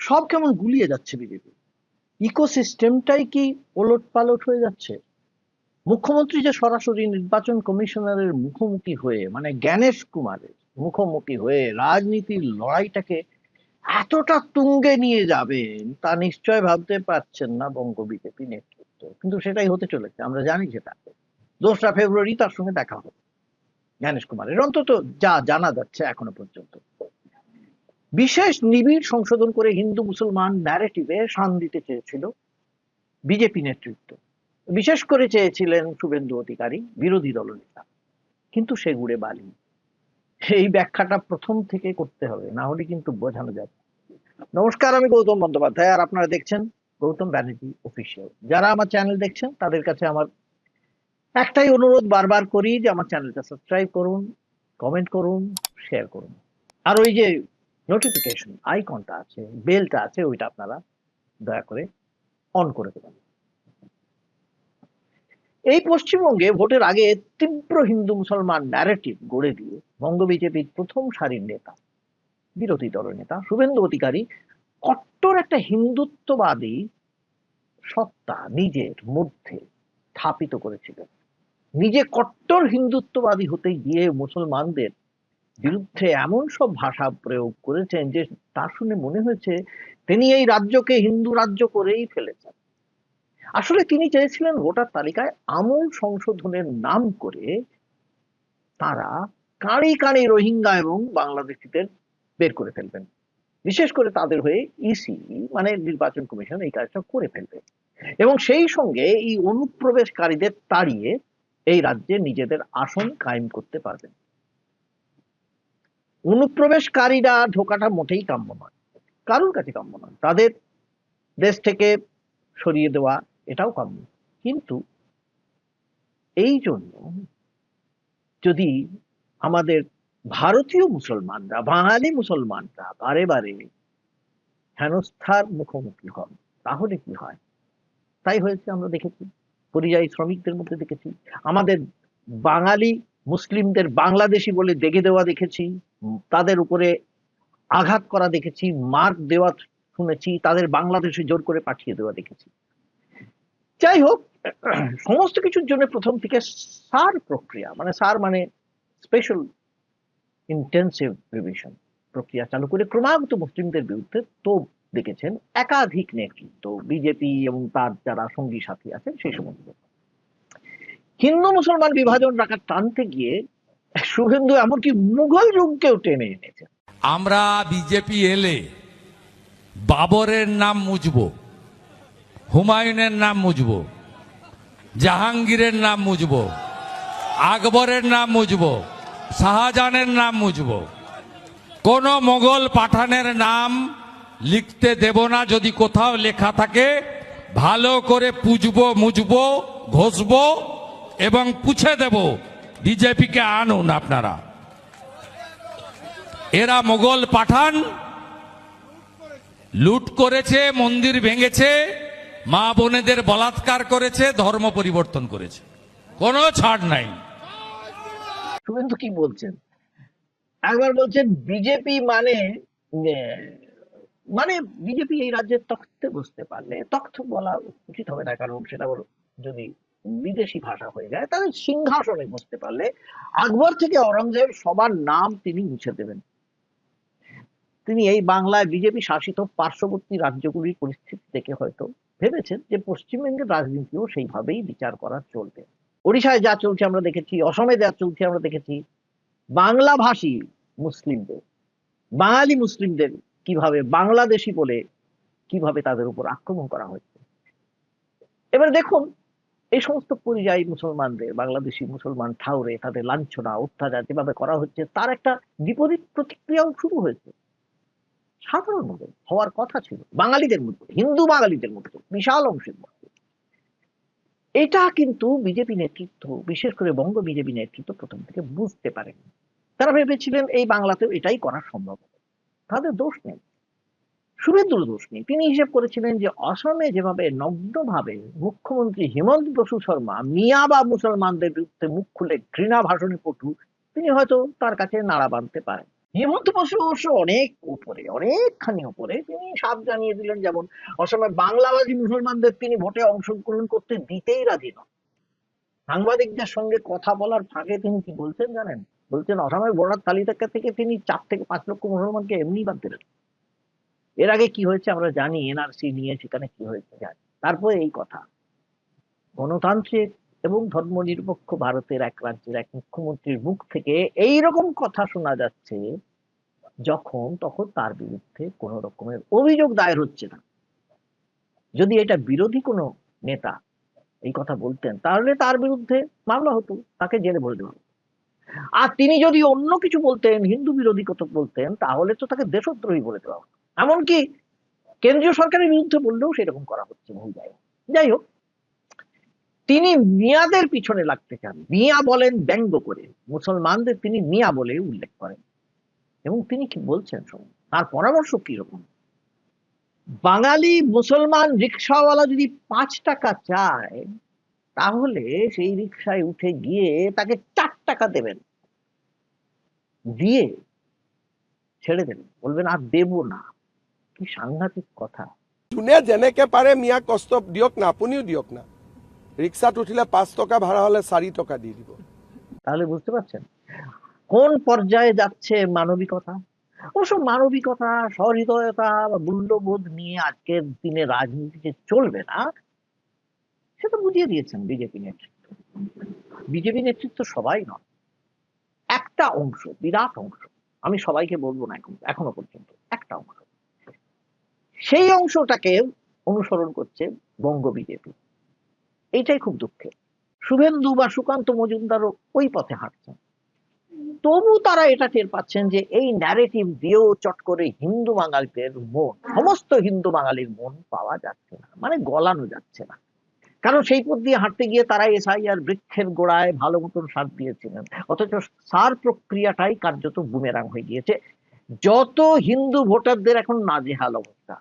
সব কেমন গুলিয়ে যাচ্ছে বিজেপি। ইকোসিস্টেমটাই কি ওলট পালট হয়ে যাচ্ছে। মুখ্যমন্ত্রী যে সরাসরি নির্বাচন কমিশনারের মুখোমুখি হয়ে, মানে জ্ঞানেশ কুমারের মুখোমুখি হয়ে রাজনীতির লড়াইটাকে এতটা তুঙ্গে নিয়ে যাবেন তা নিশ্চয় ভাবতে পারছেন না বঙ্গ বিজেপি নেতৃত্ব। কিন্তু সেটাই হতে চলেছে, আমরা জানি সেটা। 2রা ফেব্রুয়ারি তার সঙ্গে দেখা হবে জ্ঞানেশ কুমারের, অন্তত যা জানা যাচ্ছে এখনো পর্যন্ত। বিশেষ নিবিড় সংশোধন করে হিন্দু মুসলমান ন্যারেটিভে শান দিতে চেয়েছিল বিজেপি নেতৃত্ব, বিশেষ করে চেয়েছিলেন শুভেন্দু অধিকারী, বিরোধী দলনেতা। কিন্তু সে গুড়ে বালি। এই ব্যাখ্যাটা প্রথম থেকে করতে হবে, না হলে কিন্তু বোঝানো যাবে। নমস্কার, আমি গৌতম বন্দ্যোপাধ্যায়, আর আপনারা দেখছেন গৌতম ব্যানার্জি অফিসিয়াল। যারা আমার চ্যানেল দেখছেন তাদের কাছে আমার একটাই অনুরোধ, বারবার করি, যে আমার চ্যানেলটা সাবস্ক্রাইব করুন, কমেন্ট করুন, শেয়ার করুন। আর ওই যে নোটিফিকেশন আইকনটা আছে, বেলটা আছে, ওইটা আপনারা দয়া করে অন করে দেবেন। এই পশ্চিমবঙ্গে ভোটের আগে তীব্র হিন্দু মুসলমান ন্যারেটিভ গড়ে দিয়ে বঙ্গ বিজেপির প্রথম সারির নেতা, বিরোধী দলের নেতা শুভেন্দু অধিকারী কট্টর একটা হিন্দুত্ববাদী সত্তা নিজের মধ্যে স্থাপিত করেছিলেন। নিজে কট্টর হিন্দুত্ববাদী হতে গিয়ে মুসলমানদের বিরুদ্ধে এমন সব ভাষা প্রয়োগ করেছেন যে তা শুনে মনে হয়েছে তিনি এই রাজ্যকে হিন্দু রাজ্য করেই ফেলেছেন। আসলে তিনি চেয়েছিলেন ভোটার তালিকায় আমূল সংশোধনের নাম করে তারা কাঁড়ি কাঁড়ি রোহিঙ্গা এবং বাংলাদেশিদের বের করে ফেলবেন, বিশেষ করে তাদের হয়ে ইসি মানে নির্বাচন কমিশন এই কাজটা করে ফেলবে, এবং সেই সঙ্গে এই অনুপ্রবেশকারীদের তাড়িয়ে এই রাজ্যে নিজেদের আসন কায়েম করতে পারবেন। অনুপ্রবেশকারীরা ঢোকাটা মোটেই কাম্য নয়, কারোর কাছে কাম্য নয়। তাদের দেশ থেকে সরিয়ে দেওয়া এটাও কাম্য। কিন্তু এই জন্য যদি আমাদের ভারতীয় মুসলমানরা, বাঙালি মুসলমানরা বারে বারে হেনস্থার মুখোমুখি হন, তাহলে কি হয়? তাই হয়েছে, আমরা দেখেছি। পরিযায়ী শ্রমিকদের মধ্যে দেখেছি, আমাদের বাঙালি মুসলিমদের বাংলাদেশি বলে দেখে দেওয়া দেখেছি, তাদের উপরে আঘাত করা দেখেছি, মার্ক দেওয়া শুনেছি, তাদের বাংলাদেশে জোর করে পাঠিয়ে দেওয়া দেখেছি। যাই হোক, সমস্ত কিছুর জন্য প্রথম থেকে সার প্রক্রিয়া, মানে সার মানে স্পেশাল ইন্টেন্সিভ রিভিশন প্রক্রিয়া চালু করে ক্রমাগত মুসলিমদের বিরুদ্ধে তোপ দেখেছেন একাধিক নেতৃত্ব, বিজেপি এবং তার যারা সঙ্গী সাথী আছেন সেই সমস্ত। হিন্দু মুসলমান বিভাজন রাখার টানতে গিয়ে শুভেন্দু এমনকি মুঘল যুগকেও টেনে এনেছে। আমরা বিজেপি এলে বাবরের নাম মুছব, হুমায়ুনের নাম মুছব, জাহাঙ্গীরের নাম মুছব, আকবরের নাম মুছব, শাহজাহানের নাম মুছব। কোন মোগল পাঠানের নাম লিখতে দেব না। যদি কোথাও লেখা থাকে ভালো করে পুজবো, মুছবো, ঘষবো এবং পুছে দেব। বিজেপিকে আনুন আপনারা। এরা মোগল পাঠান, লুট করেছে, মন্দির ভেঙেছে, মা বোনেদের বলাৎকার করেছে, ধর্ম পরিবর্তন করেছে, কোনো ছাড় নাই। শুভেন্দু কি বলছেন? একবার বলছেন বিজেপি মানে মানে বিজেপি এই রাজ্যের তখ্তে বসতে পারলে, তখ্ত বলা উচিত হবে না, কারণ সেটা যদি বিদেশি ভাষা হয়ে যায়, তাহলে সিংহাসনে বসতে পারলে আকবর থেকে অরঙ্গজেব সবার নাম তিনি মুছে দেবেন। তিনি এই বাংলায় বিজেপি শাসিত পার্শ্ববর্তী রাজ্যগুলির পরিস্থিতি দেখে হয়তো ভেবেছেন যে পশ্চিমবঙ্গের রাজনীতিও সেইভাবেই বিচার করা চলবে। ওড়িশায় যা চলছে আমরা দেখেছি, অসমে যা চলছে আমরা দেখেছি, বাংলা ভাষী মুসলিমদের, বাঙালি মুসলিমদের কিভাবে বাংলাদেশি বলে কিভাবে তাদের উপর আক্রমণ করা হয়েছে। এবার দেখুন, এই সমস্ত পরিযায়ী মুসলমানদের, বাংলাদেশি মুসলমান ঠাউরে তাদের লাঞ্ছনা অত্যাচার যেভাবে করা হচ্ছে, তার একটা বিপরীত প্রতিক্রিয়াও শুরু হয়েছে। সাধারণভাবে হওয়ার কথা ছিল বাঙালিদের মধ্যে, হিন্দু বাঙালিদের মধ্যে, বিশাল অংশের মধ্যে। এটা কিন্তু বিজেপি নেতৃত্ব, বিশেষ করে বঙ্গ বিজেপি নেতৃত্ব প্রথম থেকে বুঝতে পারেনি। তারা ভেবেছিলেন এই বাংলাতেও এটাই করা সম্ভব। তাদের দোষ নেই, শুভেন্দুর দোষ নেই। তিনি হিসেব করেছিলেন যে অসমে যেভাবে নগ্নভাবে মুখ্যমন্ত্রী হেমন্ত বসু শর্মা মিয়া বা মুসলমানদের বিরুদ্ধে মুখ খুলে ঘৃণা ভাষণে পটু, তিনি হয়তো তার কাছে নাড়া বাঁধতে পারেন। হেমন্ত বসু অবশ্য অনেক উপরে, অনেকখানি উপরে। তিনি সাফ জানিয়ে দিলেন, যেমন অসময়ে বাংলাভাষী মুসলমানদের তিনি ভোটে অংশগ্রহণ করতে দিতেই রাজি নন। সাংবাদিকদের সঙ্গে কথা বলার ফাঁকে তিনি কি বলছেন জানেন? বলছেন অসমের ভোটার তালিকা থেকে তিনি 4 থেকে 5 লক্ষ মুসলমানকে এমনি বাদ দিলেন। এর আগে কি হয়েছে আমরা জানি, এনআরসি নিয়ে সেখানে কি হয়েছে জানি। তারপরে এই কথা, গণতান্ত্রিক এবং ধর্মনিরপেক্ষ ভারতের এক রাজ্যের এক মুখ্যমন্ত্রীর মুখ থেকে এইরকম কথা শোনা যাচ্ছে, যখন তখন তার বিরুদ্ধে কোন রকমের অভিযোগ দায়ের হচ্ছে না। যদি এটা বিরোধী কোনো নেতা এই কথা বলতেন, তাহলে তার বিরুদ্ধে মামলা হতো, তাকে জেলে ভরে দেওয়া হতো। আর তিনি যদি অন্য কিছু বলতেন, হিন্দু বিরোধী কথা বলতেন, তাহলে তো তাকে দেশদ্রোহী বলে দেওয়া হতো। এমনকি কেন্দ্রীয় সরকারের বিরুদ্ধে বললেও সেরকম করা হচ্ছে বহু জায়গায়। যাই হোক, তিনি মিয়াদের পিছনে লাগতে চান। মিয়া বলেন ব্যঙ্গ করে, মুসলমানদের তিনি মিয়া বলে উল্লেখ করেন। এবং তিনি কি বলছেন শুনুন, তার পরামর্শ কিরকম। বাঙালি মুসলমান রিক্সাওয়ালা যদি 5 টাকা চায়, তাহলে সেই রিক্সায় উঠে গিয়ে তাকে 4 টাকা দেবেন, দিয়ে ছেড়ে দেবেন, বলবেন আর দেব না। কি সাংঘাতিক কথা। যোনে যেনেকে পাৰে মিয়া কষ্ট দিয়ক না, আপুনিও দিয়ক না। ৰিক্সাত উঠিলে 5 টকা ভাড়া হলে 4 টকা দি দিব। তাহলে বুঝতে পারছেন কোন পর্যায়ে যাচ্ছে মানবিকতা। অবশ্য মানবিকতা, সহৃদয়তা বা মূল্যবোধ নিয়ে আজকের দিনে রাজনীতি যে চলবে না, সেটা বুঝিয়ে দিয়েছেন বিজেপি নেতৃত্ব। বিজেপি নেতৃত্ব সবাই নয়, একটা অংশ, বিরাট অংশ। আমি সবাইকে বলবো না, এখনো পর্যন্ত একটা অংশ, সেই অংশটাকে অনুসরণ করছে বঙ্গ বিজেপি। এইটাই খুব দুঃখের। শুভেন্দু বা সুকান্ত মজুমদারও ওই পথে হাঁটছেন। তবু তারা এটা টের পাচ্ছেন যে এই ন্যারেটিভ দিয়েও চট করে হিন্দু বাঙালিদের মন, সমস্ত হিন্দু বাঙালির মন পাওয়া যাচ্ছে না, মানে গলানো যাচ্ছে না। কারণ সেই পথ দিয়ে হাঁটতে গিয়ে তারা এসআইআর বৃক্ষের গোড়ায় ভালো মতন সার দিয়েছিলেন, অথচ সার প্রক্রিয়াটাই কার্যত বুমেরাং হয়ে গিয়েছে। যত হিন্দু ভোটারদের এখন নাজেহাল অবস্থা,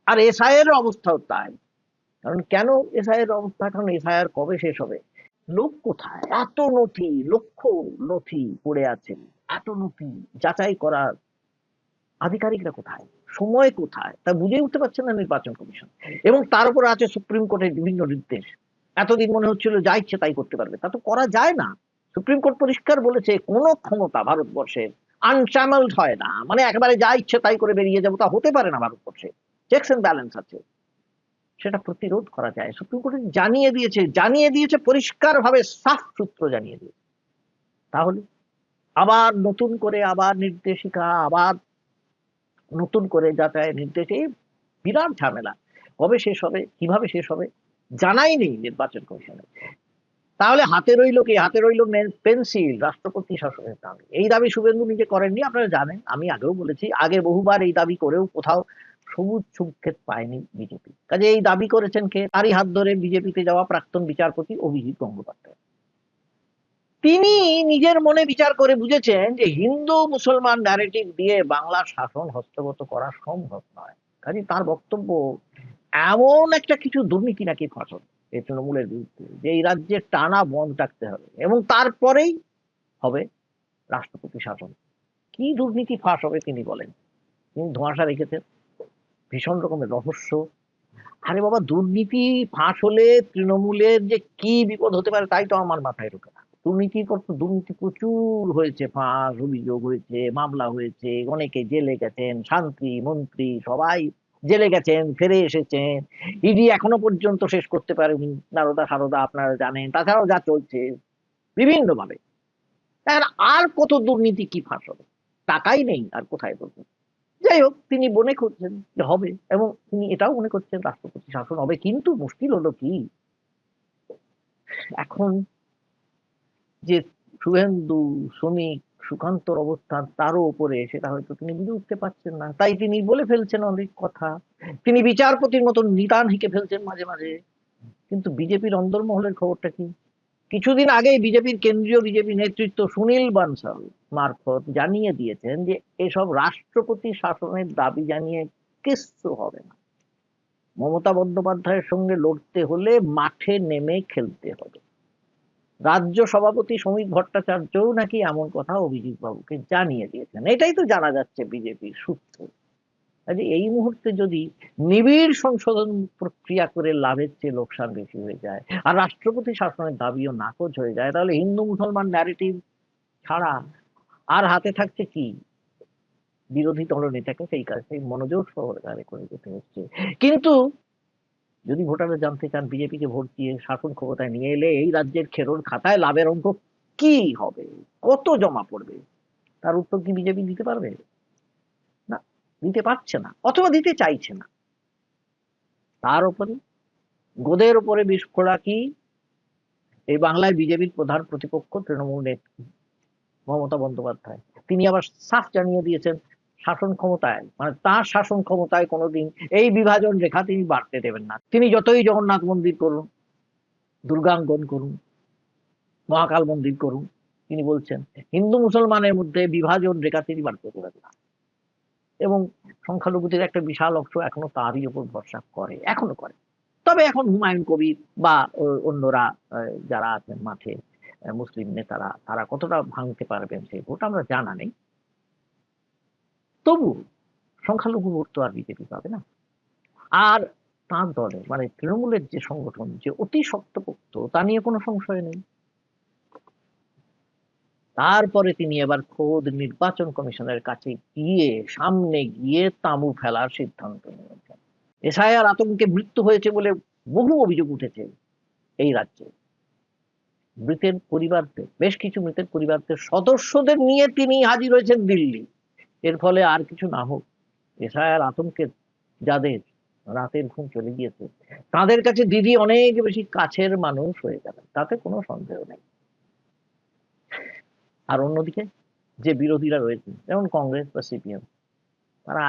আর এসআইআর অবস্থাও তাই। কারণ কেন এসআইআর অবস্থা, কারণ এসআইআর কবে শেষ হবে? লোক কোথায়? এত নথি, লক্ষ নথি পড়ে আছে, এত নথি যাচাই করার আধিকারিকরা কোথায়, সময় কোথায়, তা বুঝে উঠতে পারছে না নির্বাচন কমিশন। এবং তার উপর আছে সুপ্রিম কোর্টের বিভিন্ন নির্দেশ। এতদিন মনে হচ্ছিল যা ইচ্ছে তাই করতে পারবে, তা তো করা যায় না। সুপ্রিম কোর্ট পরিষ্কার বলেছে, কোনো ক্ষমতা ভারতবর্ষের আনচ্যানেলড হয় না, মানে একেবারে যা ইচ্ছে তাই করে বেরিয়ে যাবো, তা হতে পারে না। ভারতবর্ষে চেকস এন্ড ব্যালেন্স আছে, সেটা প্রতিরোধ করা যায়। সুপ্রিম কোর্ট জানিয়ে দিয়েছে পরিষ্কার ভাবে, সাফ সূত্র জানিয়ে দিয়েছে। তাহলে আবার নতুন করে আবার নির্দেশিকা, আবার নতুন করে যাচাই নির্দেশ, এই বিরাট ঝামেলা। কবে শেষ হবে, কিভাবে শেষ হবে জানাই নেই নির্বাচন কমিশনের। তাহলে হাতে রইল কি? হাতে রইল পেন্সিল, রাষ্ট্রপতি শাসনের দাবি। এই দাবি শুভেন্দু নিজে করেননি, আপনারা জানেন, আমি আগেও বলেছি। আগে বহুবার এই দাবি করেও কোথাও সবুজ সংকেত পায়নি বিজেপি। কাজে এই দাবি করেছেন কে? তারই হাত ধরে বিজেপিতে যাওয়া প্রাক্তন বিচারপতি অভিজিৎ গঙ্গোপাধ্যায়। তিনি নিজের মনে বিচার করে বুঝেছেন যে হিন্দু মুসলমান ন্যারেটিভ দিয়ে বাংলার শাসন হস্তগত করা সম্ভব নয়। কাজে তার বক্তব্য এমন একটা কিছু দুর্নীতি নাকি ফাঁসল এই তৃণমূলের বিরুদ্ধে, যে এই রাজ্যে টানা বন্ধ রাখতে হবে, এবং তারপরেই হবে রাষ্ট্রপতি শাসন। কি দুর্নীতি ফাঁস হবে তিনি বলেন, তিনি ধোঁয়াশা রেখেছেন ভীষণ রকমের রহস্য। আরে বাবা, দুর্নীতি ফাঁস হলে তৃণমূলের যে কি বিপদ হতে পারে তাই তো আমার মাথায় ঢোকে না। দুর্নীতির পর তো দুর্নীতি প্রচুর হয়েছে, ফাঁস, অভিযোগ হয়েছে, মামলা হয়েছে, অনেকে জেলে গেছেন, শান্তি মন্ত্রী সবাই জেলে গেছেন, ফিরে এসেছেন। ইডি এখনো পর্যন্ত শেষ করতে পারেনি নারদা সারদা, আপনারা জানেন। তাছাড়াও যা চলছে বিভিন্ন ভাবে, আর কত দুর্নীতি কি ফাঁস হবে? টাকাই নেই, আর কোথায় বলবো। যাই হোক, তিনি মনে করছেন যে হবে, এবং তিনি এটাও মনে করছেন রাষ্ট্রপতি শাসন হবে। কিন্তু মুশকিল হলো কি, এখন যে শুভেন্দু, শ্রমিক, সুকান্তর অবস্থান তারও উপরে, সেটা হয়তো তিনি বুঝে উঠতে পারছেন না। তাই তিনি বলে ফেলছেন অনেক কথা। তিনি বিচারপতির মতন নিদান হেঁকে ফেলছেন মাঝে মাঝে। কিন্তু বিজেপির অন্দরমহলের খবরটা কি? কিছুদিন আগেই বিজেপির কেন্দ্রীয় বিজেপি নেতৃত্ব সুনীল বানসাল মারফত জানিয়ে দিয়েছেন যে এসব রাষ্ট্রপতি শাসনের দাবি জানিয়ে কিচ্ছু হবে না। মমতা বন্দ্যোপাধ্যায়ের সঙ্গে লড়তে হলে মাঠে নেমে খেলতে হবে। রাজ্য সভাপতি সমীর ভট্টাচার্যও নাকি এমন কথা অভিজিৎ বাবুকে জানিয়ে দিয়েছেন। এটাই তো জানা যাচ্ছে বিজেপির সূত্র। কাজে এই মুহূর্তে যদি নিবিড় সংশোধন প্রক্রিয়া করে লাভের চেয়ে লোকসান বেশি হয়ে যায়, আর রাষ্ট্রপতি শাসনের দাবিও নাকচ হয়ে যায়, তাহলে হিন্দু মুসলমান ন্যারেটিভ ছাড়া আর হাতে থাকছে কি? বিরোধী দলনেতাকে সেই কাজে মনোযোগ সহকারে করে যেতে হচ্ছে। কিন্তু যদি ভোটাররা জানতে চান বিজেপিকে ভোট দিয়ে শাসন ক্ষমতায় নিয়ে এলে এই রাজ্যের খেরোর খাতায় লাভের অঙ্ক কি হবে, কত জমা পড়বে, তার উত্তর কি বিজেপি দিতে পারবে? না, দিতে পারছে না, অথবা দিতে চাইছে না। তার উপরে গোদের উপরে বিষ ফোড়া কি এই বাংলায় বিজেপির প্রধান প্রতিপক্ষ তৃণমূল নেত্রী মমতা বন্দ্যোপাধ্যায়। তিনি আবার সাফ জানিয়ে দিয়েছেন শাসন ক্ষমতায়, মানে তার শাসন ক্ষমতায় কোনোদিন এই বিভাজন রেখা তিনি বাড়তে দেবেন না। তিনি যতই জগন্নাথ মন্দির করুন, দুর্গাঙ্গন করুন, মহাকাল মন্দির করুন, তিনি বলছেন হিন্দু মুসলমানের মধ্যে বিভাজন রেখা তিনি বাড়তে দেবেন না। এবং সংখ্যালঘুদের একটা বিশাল অংশ এখনো তারই উপর ভরসা করে, এখনো করে। তবে এখন হুমায়ুন কবির বা অন্যরা যারা আছেন মাঠে, মুসলিম নেতারা, তারা কতটা ভাঙতে পারবেন সেই ভোট আমরা জানা নেই। তবু সংখ্যালঘু ভোট তো আর বিজেপি পাবে না। আর তার দলে মানে তৃণমূলের যে সংগঠন যে অতি শক্তপোক্ত, তা নিয়ে কোনো সংশয় নেই। তারপরে তিনি এবার খোদ নির্বাচন কমিশনের কাছে গিয়ে, সামনে গিয়ে তাঁবু ফেলার সিদ্ধান্ত নিয়েছেন। এসআইআর আতঙ্কে মৃত্যু হয়েছে বলে বহু অভিযোগ উঠেছে এই রাজ্যে। মৃতের পরিবারদের, বেশ কিছু মৃতের পরিবারদের সদস্যদের নিয়ে তিনি হাজির হয়েছেন দিল্লি। এর ফলে আর কিছু না হোক, এসআইআর আতঙ্কে যাদের রাতের ঘুম চলে গিয়েছে, তাদের কাছে দিদি অনেক বেশি কাছের মানুষ হয়ে যাবেন, তাতে কোনো সন্দেহ নেই। আর অন্যদিকে যে বিরোধীরা রয়েছে, যেমন কংগ্রেস বা সিপিএম, তারা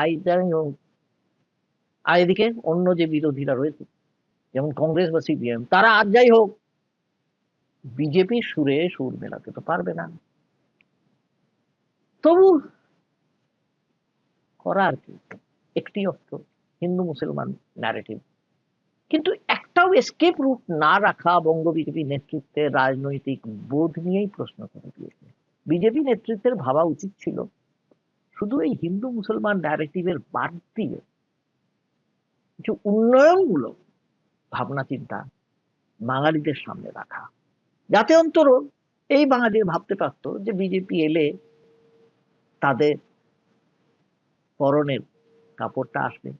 আর এদিকে অন্য যে বিরোধীরা রয়েছে যেমন কংগ্রেস বা সিপিএম, তারা আজ যাই হোক বিজেপির সুরে সুর মেলাতে তো পারবে না। তবু করার কি, একটি অস্ত্র হিন্দু মুসলমান ন্যারেটিভ। কিন্তু একটাও এসকেপ রুট না রাখা বঙ্গ বিজেপি নেতৃত্বের রাজনৈতিক বোধ নিয়েই প্রশ্ন করে দিয়েছে। বিজেপি নেতৃত্বের ভাবা উচিত ছিল শুধু এই হিন্দু মুসলমান ন্যারেটিভের বাদ দিয়ে কিছু উন্নয়নমূলক ভাবনা চিন্তা বাঙালিদের সামনে রাখা, যাতে অন্তত এই বাঙালিরা ভাবতে পারতো যে বিজেপি এলে তাদের পরনের কাপড়টা আসবে,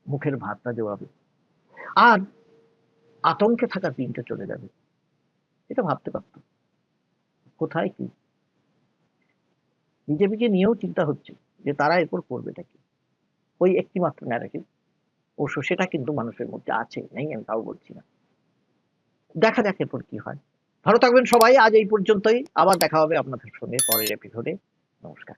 মুখের ভাতটা জোগাবে, আর আতঙ্কে থাকা দিনটা চলে যাবে। এটা ভাবতে পারতো। কোথায় কি? বিজেপিকে নিয়েও চিন্তা হচ্ছে যে তারা এরপর করবেটা কি। ওই একটি মাত্র ন্যারেটিভ, অবশ্য সেটা কিন্তু মানুষের মধ্যে আছে, নেই আমি তাও বলছি না। দেখা যাক এরপর কি হয়। ভালো থাকবেন সবাই। আজ এই পর্যন্তই, আবার দেখা হবে আপনাদের সঙ্গে পরের এপিসোডে। নমস্কার।